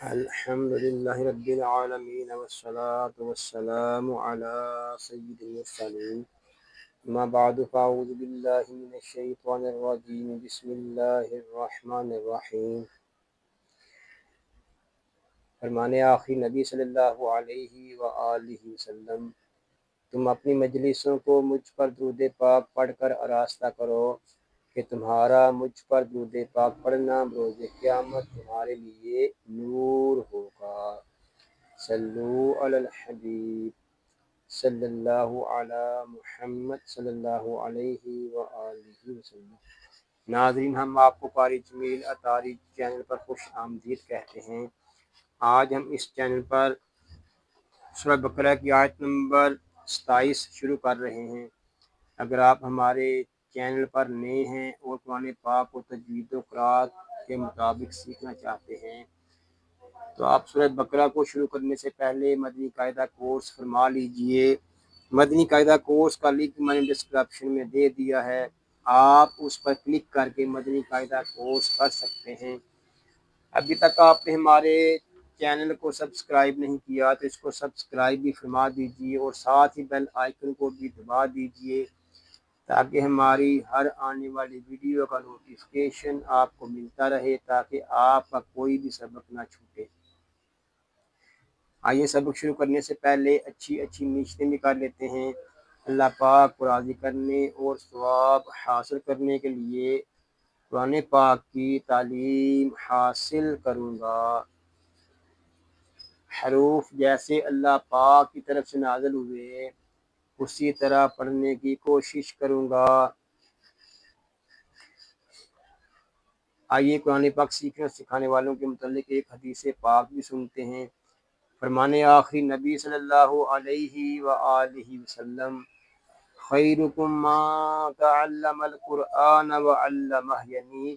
الحمد للہ رب العالمین والصلاة والسلام علی سید المرسلین اما بعد فاعوذ باللہ من الشیطان الرجیم بسم اللہ الرحمن الرحیم۔ فرمانے آخری نبی صلی اللہ علیہ وآلہ وسلم، تم اپنی مجلسوں کو مجھ پر درود پاک پڑھ کر آراستہ کرو کہ تمہارا مجھ پر درود پاک پڑھنا بروز قیامت تمہارے لیے نور ہوگا۔ صلو علی الحبیب صلی اللہ علی محمد صلی اللہ علیہ وآلہ وسلم۔ ناظرین، ہم آپ کو قاری جمیل اطاری چینل پر خوش آمدید کہتے ہیں۔ آج ہم اس چینل پر سورہ بقرہ کی آیت نمبر 27 شروع کر رہے ہیں۔ اگر آپ ہمارے چینل پر نئے ہیں اور قرآن پاک و تجوید و قرات کے مطابق سیکھنا چاہتے ہیں تو آپ سورہ بقرہ کو شروع کرنے سے پہلے مدنی قاعدہ کورس فرما لیجئے۔ مدنی قاعدہ کورس کا لنک میں نے ڈسکرپشن میں دے دیا ہے، آپ اس پر کلک کر کے مدنی قاعدہ کورس کر سکتے ہیں۔ ابھی تک آپ نے ہمارے چینل کو سبسکرائب نہیں کیا تو اس کو سبسکرائب بھی فرما دیجئے اور ساتھ ہی بیل آئیکن کو بھی دبا دیجئے تاکہ ہماری ہر آنے والی ویڈیو کا نوٹیفیکیشن آپ کو ملتا رہے، تاکہ آپ کا کوئی بھی سبق نہ چھوٹے۔ آئیے سبق شروع کرنے سے پہلے اچھی نیتیں بھی کر لیتے ہیں۔ اللہ پاک کو راضی کرنے اور ثواب حاصل کرنے کے لیے قرآن پاک کی تعلیم حاصل کروں گا۔ حروف جیسے اللہ پاک کی طرف سے نازل ہوئے اسی طرح پڑھنے کی کوشش کروں گا۔ آئیے قرآن پاک سیکھنے اور سکھانے والوں کے متعلق ایک حدیث پاک بھی سنتے ہیں۔ فرمانے آخری نبی صلی اللہ علیہ وآلہ وسلم، خیرکم من تعلم القرآن وعلمہ، یعنی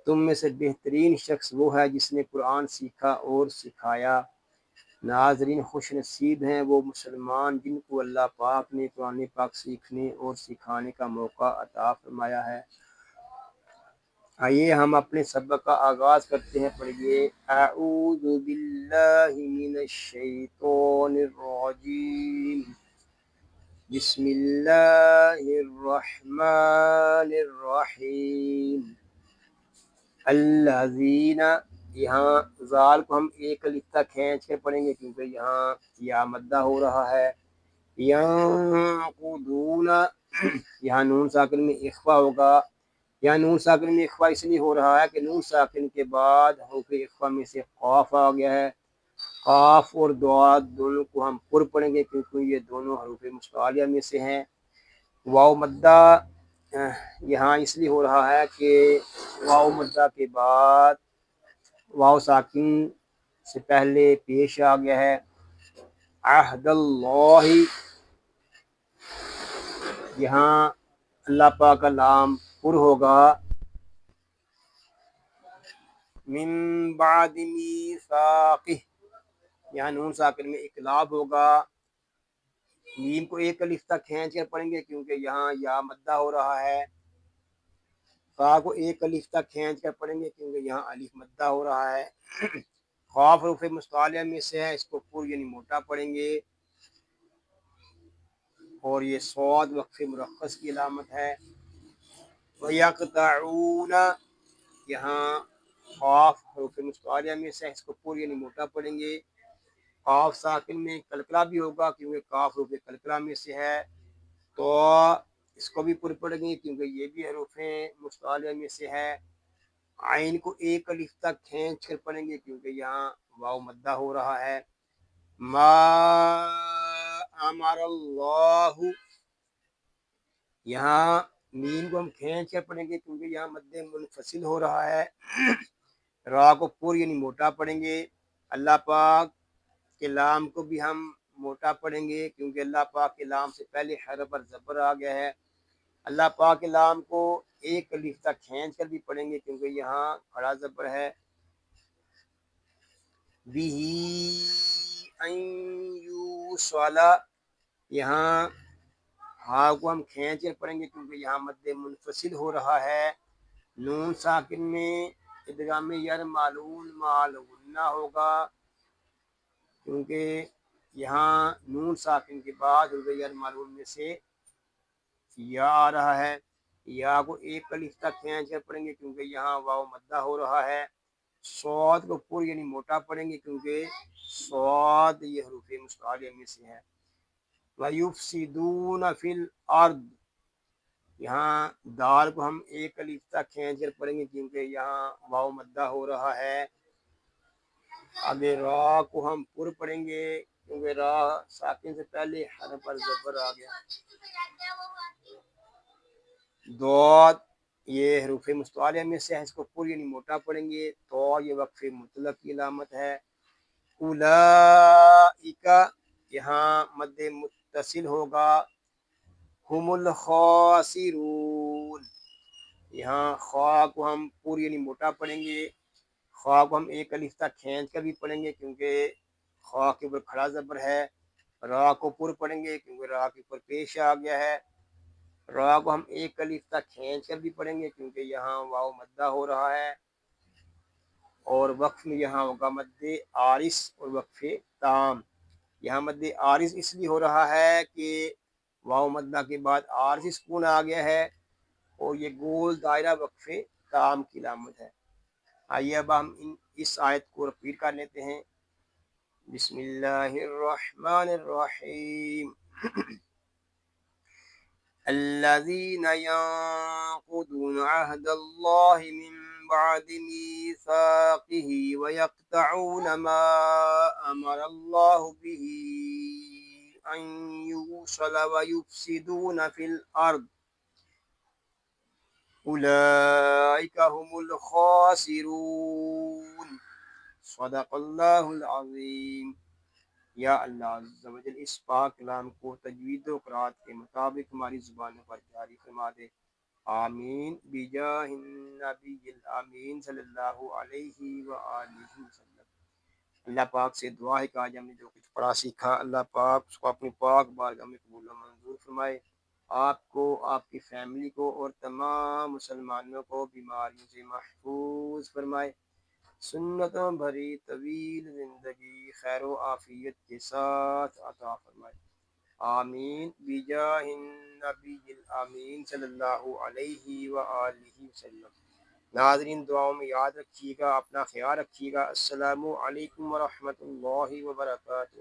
تم میں سے بہترین شخص وہ ہے جس نے قرآن سیکھا اور سکھایا۔ ناظرین، خوش نصیب ہیں وہ مسلمان جن کو اللہ پاک نے قرآن پاک سیکھنے اور سکھانے کا موقع عطا فرمایا ہے۔ آئیے ہم اپنے سبق کا آغاز کرتے ہیں۔ پڑھیے، اعوذ باللہ من الشیطان الرجیم، بسم اللہ الرحمن الرحیم۔ الذین، یہاں زال کو ہم ایک الف تک کھینچ کر پڑھیں گے کیونکہ یہاں یا مدہ ہو رہا ہے۔ ینقضون، یہاں نون ساکن میں اخفا ہوگا۔ یہاں نون ساکن میں اخفا اس لیے ہو رہا ہے کہ نون ساکن کے بعد حروف اخفا میں سے قاف آ گیا ہے۔ قاف اور ضاد دونوں کو ہم پر پڑھیں گے کیونکہ یہ دونوں حروف مستعلیہ میں سے ہیں۔ واو مدہ یہاں اس لیے ہو رہا ہے کہ واو مدہ کے بعد واو ساکن سے پہلے پیش آ گیا ہے۔ عہد اللہ، یہاں اللہ پاک کا لام پر ہوگا۔ من بعد میثاقہ، یہاں نون ساکن میں اقلاب ہوگا۔ میم کو ایک الف تک کھینچ کر پڑھیں گے کیونکہ یہاں یا مدہ ہو رہا ہے۔ فا کو ایک الف تک کھینچ کر پڑھیں گے کیونکہ یہاں الف مدہ ہو رہا ہے۔ خاف حروف مستعلیہ میں سے ہے، اس کو پر یعنی موٹا پڑھیں گے، اور یہ صاد وقف مرخص کی علامت ہے۔ وَيَقْطَعُونَ، یہاں خاف حروف مستعلیہ میں سے ہے، اس کو پر یعنی موٹا پڑھیں گے۔ قاف ساکن میں کلکلہ بھی ہوگا کیونکہ قاف حروف کلکلہ میں سے ہے، تو اس کو بھی پر پڑھیں گے کیونکہ یہ بھی حروف مستعلیہ میں سے ہے۔ عین کو ایک الف تک کھینچ کر پڑھیں گے کیونکہ یہاں واو مدہ ہو رہا ہے۔ ما امر اللہ، یہاں میم کو ہم کھینچ کر پڑھیں گے کیونکہ یہاں مد منفصل ہو رہا ہے۔ را کو پر یعنی موٹا پڑھیں گے۔ اللہ پاک کے لام کو بھی ہم موٹا پڑھیں گے کیونکہ اللہ پاک کے لام سے پہلے حرف پر زبر آ گیا ہے۔ اللہ پاک کے لام کو ایک الف تک کھینچ کر بھی پڑھیں گے کیونکہ یہاں کھڑا زبر ہے۔ بِهِ أَن يُوصَلَ، یہاں ہاں کو ہم کھینچ کر پڑھیں گے کیونکہ یہاں مد منفصل ہو رہا ہے۔ نون ساکن میں ادغام یرملون مال غنہ ہوگا، کیونکہ یہاں نون ساکن کے بعد حروف یرملون میں سے یا آ رہا ہے، یا کو ایک الف تک کھینچ کر پڑھیں گے کیونکہ یہاں واو مدہ ہو رہا ہے۔ صاد کو پر یعنی موٹا پڑھیں گے کیونکہ صاد یہ حروف مستعلیہ میں سے ہے۔ وَيُفْسِدُونَ فِي الْأَرْضِ، یہاں دال کو ہم ایک الف تک کھینچ کر پڑھیں گے کیونکہ یہاں واو مدہ ہو رہا ہے۔ آگے را کو ہم پر پڑھیں گے کیونکہ را ساکن سے پہلے حرف پر زبر آ گیا۔ ضاد یہ حروف مستعلیہ میں سے ہے، اس کو پر یعنی موٹا پڑھیں گے، تو یہ وقف مطلق کی علامت ہے۔ اولئک یہاں مد متصل ہوگا، ہم الخاسرون، یہاں خواہ کو ہم پر یعنی موٹا پڑھیں گے، خواہ کو ہم ایک الف تک کھینچ کر بھی پڑھیں گے کیونکہ خواہ کے اوپر کھڑا زبر ہے۔ را کو پر پڑھیں گے کیونکہ را کے اوپر پیش آ گیا ہے۔ را کو ہم ایک الف تک کھینچ کر بھی پڑھیں گے کیونکہ یہاں واو مدہ ہو رہا ہے، اور وقف میں یہاں ہوگا مد عارض اور وقف تام۔ یہاں مد عارض اس لیے ہو رہا ہے کہ واو مدہ کے بعد عارضی سکون آ گیا ہے، اور یہ گول دائرہ وقف تام کی علامت ہے۔ آئیے اب ہم اس آیت کو رپیٹ کر لیتے ہیں۔ بسم اللہ الرحمن الرحیم الذين ينقضون عهد الله من بعد ميثاقه ويقطعون ما أمر الله به أن يوصل ويفسدون في الأرض أولئك هم الخاسرون صدق اللہ العظیم۔ یا اللہ عز و جل اس پاک کلام کو تجوید و قرات کے مطابق ہماری زبانوں پر جاری فرما دے، آمین بجاہ النبی الامین صلی اللہ علیہ وآلہ وسلم۔ اللہ پاک سے دعا ہے کہ آج ہم نے جو کچھ پڑھا سیکھا، اللہ پاک اس کو اپنی پاک بارگاہ میں قبول و منظور فرمائے، آپ کو، آپ کی فیملی کو اور تمام مسلمانوں کو بیماریوں سے محفوظ فرمائے، سنتوں بھری طویل زندگی خیر و عافیت کے ساتھ عطا فرمائے، آمین بجاہ النبی الامین صلی اللہ علیہ وآلہ وسلم۔ ناظرین دعاؤں میں یاد رکھیے گا، اپنا خیال رکھیے گا۔ السلام علیکم ورحمۃ اللہ وبرکاتہ۔